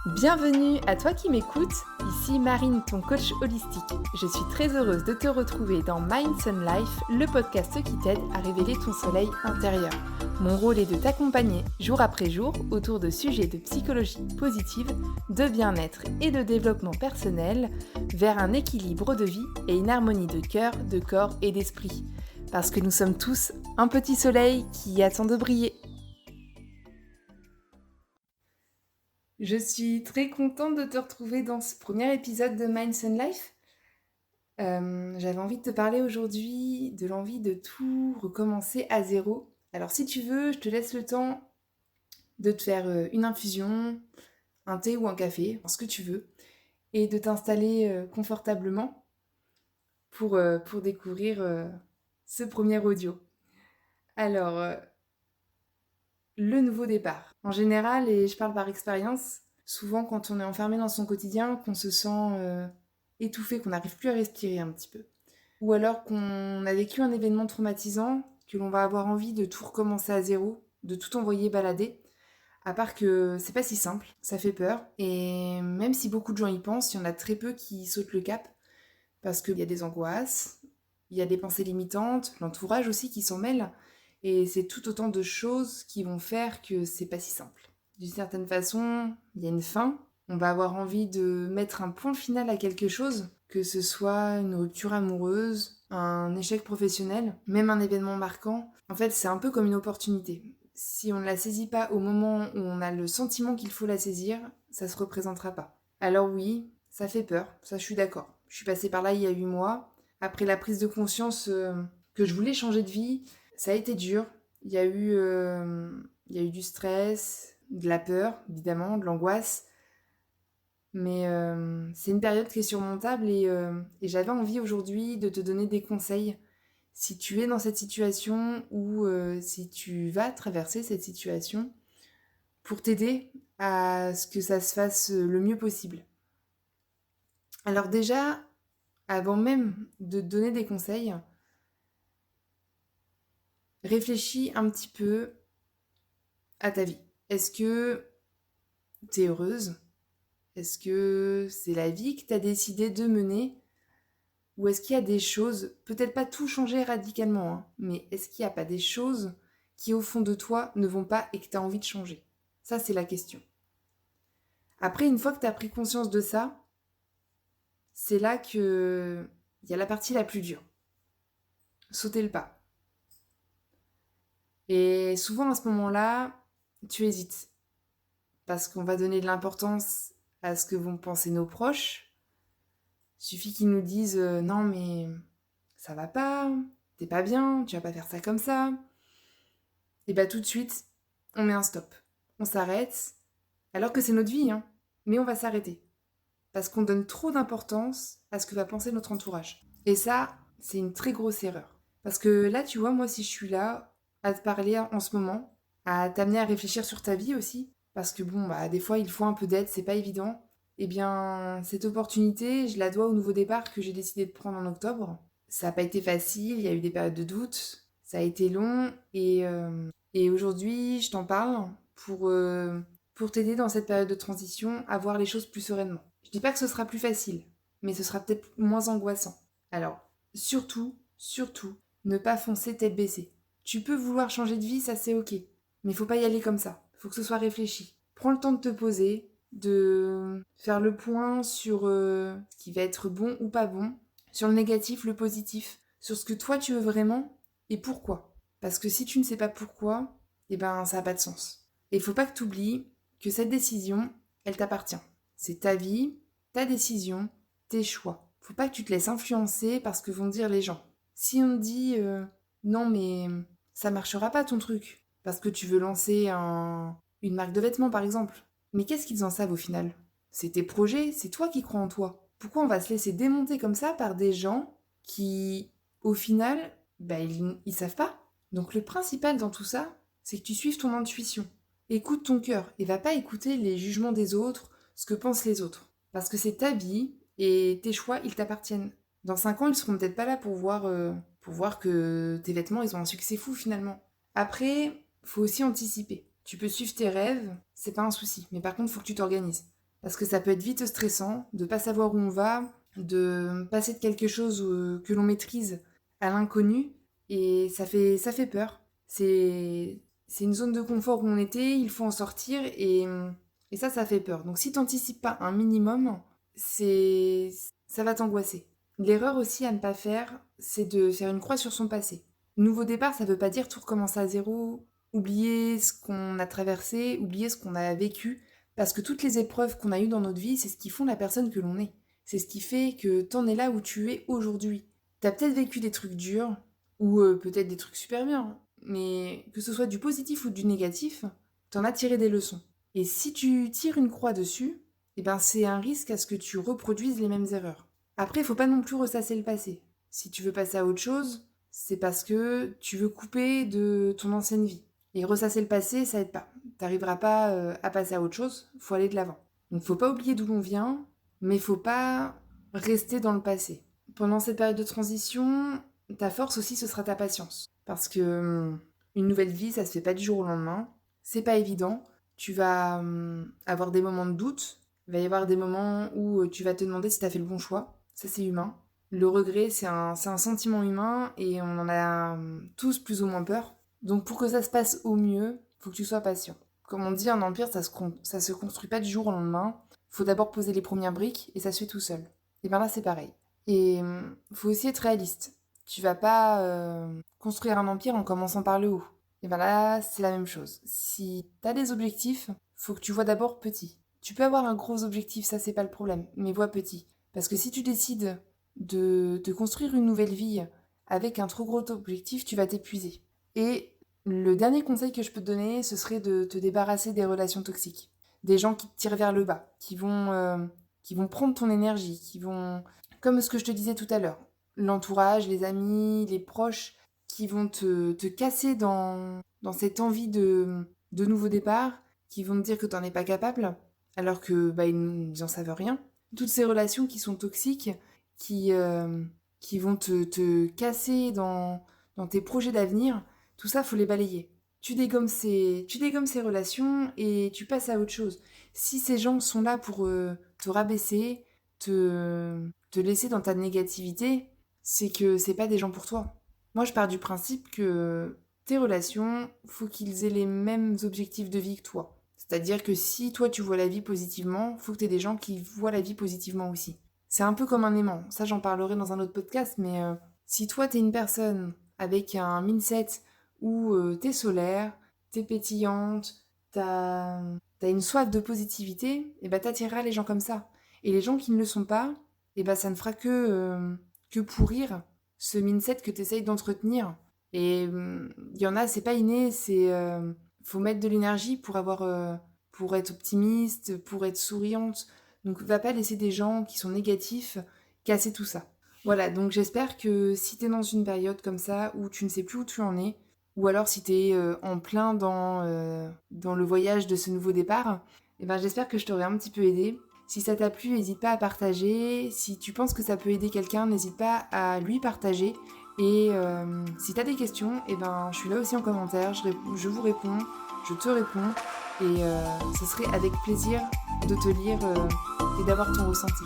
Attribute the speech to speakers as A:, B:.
A: Bienvenue à toi qui m'écoutes, ici Marine, ton coach holistique. Je suis très heureuse de te retrouver dans Mind Sun Life, le podcast qui t'aide à révéler ton soleil intérieur. Mon rôle est de t'accompagner jour après jour autour de sujets de psychologie positive, de bien-être et de développement personnel vers un équilibre de vie et une harmonie de cœur, de corps et d'esprit. Parce que nous sommes tous un petit soleil qui attend de briller. Je suis très contente de te retrouver dans ce premier épisode de Mind Sun Life. J'avais envie de te parler aujourd'hui de l'envie de tout recommencer à zéro. Alors si tu veux, je te laisse le temps de te faire une infusion, un thé ou un café, ce que tu veux, et de t'installer confortablement pour découvrir ce premier audio. Alors, le nouveau départ. En général, et je parle par expérience, souvent quand on est enfermé dans son quotidien, qu'on se sent étouffé, qu'on n'arrive plus à respirer un petit peu. Ou alors qu'on a vécu un événement traumatisant, que l'on va avoir envie de tout recommencer à zéro, de tout envoyer balader. À part que c'est pas si simple, ça fait peur. Et même si beaucoup de gens y pensent, il y en a très peu qui sautent le cap. Parce qu'il y a des angoisses, il y a des pensées limitantes, l'entourage aussi qui s'en mêle. Et c'est tout autant de choses qui vont faire que c'est pas si simple. D'une certaine façon, il y a une fin. On va avoir envie de mettre un point final à quelque chose, que ce soit une rupture amoureuse, un échec professionnel, même un événement marquant. En fait, c'est un peu comme une opportunité. Si on ne la saisit pas au moment où on a le sentiment qu'il faut la saisir, ça se représentera pas. Alors oui, ça fait peur, ça je suis d'accord. Je suis passée par là il y a 8 mois. Après la prise de conscience que je voulais changer de vie, ça a été dur. Il y a eu du stress, de la peur, évidemment, de l'angoisse. Mais c'est une période qui est surmontable et j'avais envie aujourd'hui de te donner des conseils. Si tu es dans cette situation ou si tu vas traverser cette situation, pour t'aider à ce que ça se fasse le mieux possible. Alors déjà, avant même de te donner des conseils, réfléchis un petit peu à ta vie. Est-ce que t'es heureuse? Est-ce que c'est la vie que t'as décidé de mener? Ou est-ce qu'il y a des choses, peut-être pas tout changer radicalement, hein, mais est-ce qu'il n'y a pas des choses qui au fond de toi ne vont pas et que tu as envie de changer? Ça, c'est la question. Après, une fois que tu as pris conscience de ça, c'est là que il y a la partie la plus dure. Sauter le pas. Et souvent à ce moment-là, tu hésites. Parce qu'on va donner de l'importance à ce que vont penser nos proches. Suffit qu'ils nous disent non mais ça va pas, t'es pas bien, tu vas pas faire ça comme ça. Et bah tout de suite, on met un stop. On s'arrête, alors que c'est notre vie, hein. Mais on va s'arrêter. Parce qu'on donne trop d'importance à ce que va penser notre entourage. Et ça, c'est une très grosse erreur. Parce que là, tu vois, moi, si je suis là à te parler en ce moment, à t'amener à réfléchir sur ta vie aussi, parce que bon, bah, des fois, il faut un peu d'aide, c'est pas évident. Eh bien, cette opportunité, je la dois au nouveau départ que j'ai décidé de prendre en octobre. Ça n'a pas été facile, il y a eu des périodes de doute, ça a été long, et aujourd'hui, je t'en parle pour t'aider dans cette période de transition à voir les choses plus sereinement. Je dis pas que ce sera plus facile, mais ce sera peut-être moins angoissant. Alors, surtout, ne pas foncer tête baissée. Tu peux vouloir changer de vie, ça c'est ok, mais il faut pas y aller comme ça. Il faut que ce soit réfléchi. Prends le temps de te poser, de faire le point sur ce qui va être bon ou pas bon, sur le négatif, le positif, sur ce que toi tu veux vraiment et pourquoi. Parce que si tu ne sais pas pourquoi, eh ben ça n'a pas de sens. Et il faut pas que tu oublies que cette décision, elle t'appartient. C'est ta vie, ta décision, tes choix. Faut pas que tu te laisses influencer par ce que vont dire les gens. Si on te dit non mais ça marchera pas ton truc, parce que tu veux lancer une marque de vêtements par exemple, mais qu'est-ce qu'ils en savent au final? C'est tes projets, c'est toi qui crois en toi. Pourquoi on va se laisser démonter comme ça par des gens qui, au final, bah, ils savent pas? Donc le principal dans tout ça, c'est que tu suives ton intuition. Écoute ton cœur et va pas écouter les jugements des autres, ce que pensent les autres. Parce que c'est ta vie et tes choix, ils t'appartiennent. Dans 5 ans, ils seront peut-être pas là pour voir que tes vêtements, ils ont un succès fou finalement. Après, faut aussi anticiper. Tu peux suivre tes rêves, c'est pas un souci. Mais par contre, faut que tu t'organises. Parce que ça peut être vite stressant de pas savoir où on va, de passer de quelque chose que l'on maîtrise à l'inconnu, et ça fait peur. C'est une zone de confort où on était, il faut en sortir, et ça fait peur. Donc si tu n'anticipes pas un minimum, c'est, ça va t'angoisser. L'erreur aussi à ne pas faire, c'est de faire une croix sur son passé. Nouveau départ, ça veut pas dire tout recommencer à zéro, oublier ce qu'on a traversé, oublier ce qu'on a vécu, parce que toutes les épreuves qu'on a eues dans notre vie, c'est ce qui font la personne que l'on est. C'est ce qui fait que t'en es là où tu es aujourd'hui. T'as peut-être vécu des trucs durs, ou peut-être des trucs super bien, mais que ce soit du positif ou du négatif, t'en as tiré des leçons. Et si tu tires une croix dessus, eh ben c'est un risque à ce que tu reproduises les mêmes erreurs. Après, il faut pas non plus ressasser le passé. Si tu veux passer à autre chose, c'est parce que tu veux couper de ton ancienne vie. Et ressasser le passé, ça aide pas. T'arriveras pas à passer à autre chose, faut aller de l'avant. Donc faut pas oublier d'où l'on vient, mais faut pas rester dans le passé. Pendant cette période de transition, ta force aussi, ce sera ta patience. Parce que une nouvelle vie, ça se fait pas du jour au lendemain. C'est pas évident. Tu vas avoir des moments de doute. Il va y avoir des moments où tu vas te demander si tu as fait le bon choix. Ça, c'est humain. Le regret, c'est un sentiment humain et on en a tous plus ou moins peur. Donc pour que ça se passe au mieux, faut que tu sois patient. Comme on dit, un empire, ça se construit pas du jour au lendemain. Faut d'abord poser les premières briques et ça se fait tout seul. Et bien là, c'est pareil. Et faut aussi être réaliste. Tu vas pas construire un empire en commençant par le haut. Et bien là, c'est la même chose. Si t'as des objectifs, faut que tu vois d'abord petit. Tu peux avoir un gros objectif, ça c'est pas le problème, mais vois petit. Parce que si tu décides de construire une nouvelle vie avec un trop gros objectif, tu vas t'épuiser. Et le dernier conseil que je peux te donner, ce serait de te débarrasser des relations toxiques. Des gens qui te tirent vers le bas, qui vont prendre ton énergie, qui vont... Comme ce que je te disais tout à l'heure, l'entourage, les amis, les proches, qui vont te casser dans cette envie de nouveau départ, qui vont te dire que t'en es pas capable, alors que ils n'en savent rien. Toutes ces relations qui sont toxiques, qui, euh, qui vont te casser dans tes projets d'avenir, tout ça, faut les balayer. Tu dégommes ces relations et tu passes à autre chose. Si ces gens sont là pour te rabaisser, te laisser dans ta négativité, c'est que c'est pas des gens pour toi. Moi, je pars du principe que tes relations, faut qu'ils aient les mêmes objectifs de vie que toi. C'est-à-dire que si toi tu vois la vie positivement, faut que tu aies des gens qui voient la vie positivement aussi. C'est un peu comme un aimant. Ça, j'en parlerai dans un autre podcast, mais si toi t'es une personne avec un mindset où t'es solaire, t'es pétillante, t'as une soif de positivité, et bah t'attireras les gens comme ça. Et les gens qui ne le sont pas, et bah ça ne fera que pourrir ce mindset que t'essayes d'entretenir. Et il y en a, c'est pas inné, faut mettre de l'énergie pour être optimiste, pour être souriante. Donc va pas laisser des gens qui sont négatifs casser tout ça. Voilà, donc j'espère que si t'es dans une période comme ça où tu ne sais plus où tu en es, ou alors si t'es en plein dans le voyage de ce nouveau départ, eh ben j'espère que je t'aurai un petit peu aidé. Si ça t'a plu, n'hésite pas à partager. Si tu penses que ça peut aider quelqu'un, n'hésite pas à lui partager. Et si t'as des questions, eh ben je suis là aussi en commentaire, je vous réponds, je te réponds. Et ce serait avec plaisir de te lire et d'avoir ton ressenti.